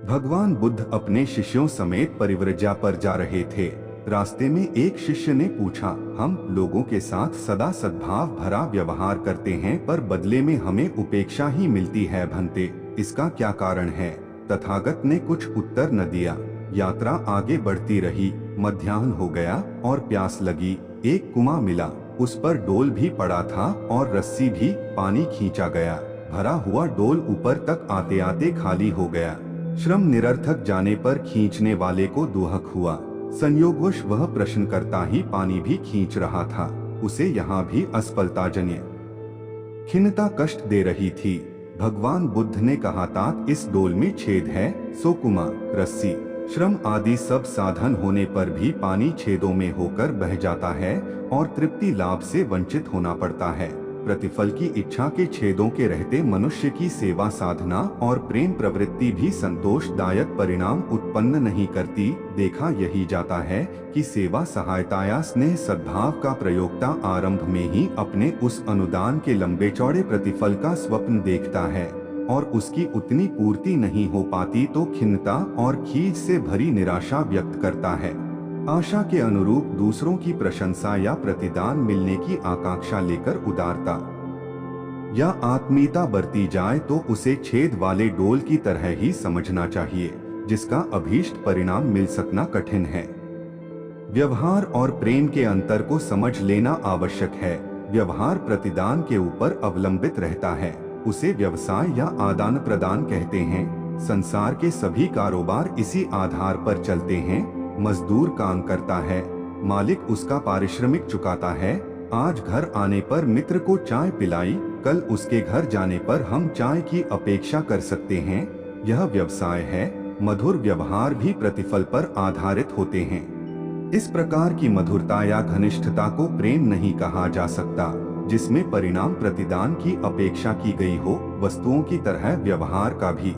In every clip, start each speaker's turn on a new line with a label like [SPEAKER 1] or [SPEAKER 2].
[SPEAKER 1] भगवान बुद्ध अपने शिष्यों समेत परिव्रजा पर जा रहे थे। रास्ते में एक शिष्य ने पूछा, हम लोगों के साथ सदा सद्भाव भरा व्यवहार करते हैं पर बदले में हमें उपेक्षा ही मिलती है भंते, इसका क्या कारण है? तथागत ने कुछ उत्तर न दिया। यात्रा आगे बढ़ती रही। मध्याह्न हो गया और प्यास लगी। एक कुआं मिला, उस पर डोल भी पड़ा था और रस्सी भी। पानी खींचा गया। भरा हुआ डोल ऊपर तक आते आते खाली हो गया। श्रम निरर्थक जाने पर खींचने वाले को दुहक हुआ। संयोगवश वह प्रश्नकर्ता ही पानी भी खींच रहा था। उसे यहाँ भी असफलताजन्य खिन्नता कष्ट दे रही थी। भगवान बुद्ध ने कहा, तात इस डोल में छेद है, सो कुआं, रस्सी, श्रम आदि सब साधन होने पर भी पानी छेदों में होकर बह जाता है और तृप्ति लाभ से वंचित होना पड़ता है। प्रतिफल की इच्छा के छेदों के रहते मनुष्य की सेवा साधना और प्रेम प्रवृत्ति भी संतोषदायक परिणाम उत्पन्न नहीं करती। देखा यही जाता है कि सेवा सहायता या स्नेह सद्भाव का प्रयोक्ता आरंभ में ही अपने उस अनुदान के लंबे चौड़े प्रतिफल का स्वप्न देखता है और उसकी उतनी पूर्ति नहीं हो पाती तो खिन्नता और खीज से भरी निराशा व्यक्त करता है। आशा के अनुरूप दूसरों की प्रशंसा या प्रतिदान मिलने की आकांक्षा लेकर उदारता या आत्मीयता बरती जाए तो उसे छेद वाले डोल की तरह ही समझना चाहिए, जिसका अभीष्ट परिणाम मिल सकना कठिन है। व्यवहार और प्रेम के अंतर को समझ लेना आवश्यक है। व्यवहार प्रतिदान के ऊपर अवलंबित रहता है, उसे व्यवसाय या आदान प्रदान कहते हैं। संसार के सभी कारोबार इसी आधार पर चलते हैं। मजदूर काम करता है, मालिक उसका पारिश्रमिक चुकाता है। आज घर आने पर मित्र को चाय पिलाई, कल उसके घर जाने पर हम चाय की अपेक्षा कर सकते हैं। यह व्यवसाय है। मधुर व्यवहार भी प्रतिफल पर आधारित होते हैं। इस प्रकार की मधुरता या घनिष्ठता को प्रेम नहीं कहा जा सकता, जिसमें परिणाम प्रतिदान की अपेक्षा की गई हो। वस्तुओं की तरह व्यवहार का भी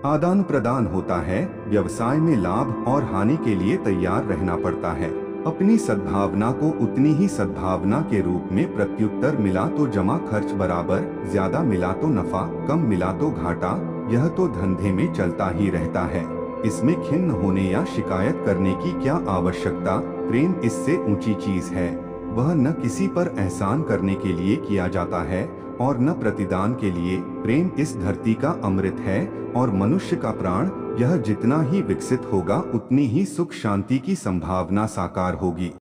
[SPEAKER 1] आदान प्रदान होता है। व्यवसाय में लाभ और हानि के लिए तैयार रहना पड़ता है। अपनी सद्भावना को उतनी ही सद्भावना के रूप में प्रत्युत्तर मिला तो जमा खर्च बराबर, ज्यादा मिला तो नफा, कम मिला तो घाटा, यह तो धंधे में चलता ही रहता है। इसमें खिन्न होने या शिकायत करने की क्या आवश्यकता? प्रेम इससे ऊंची चीज है। वह न किसी पर एहसान करने के लिए किया जाता है और न प्रतिदान के लिए। प्रेम इस धरती का अमृत है और मनुष्य का प्राण। यह जितना ही विकसित होगा उतनी ही सुख शांति की संभावना साकार होगी।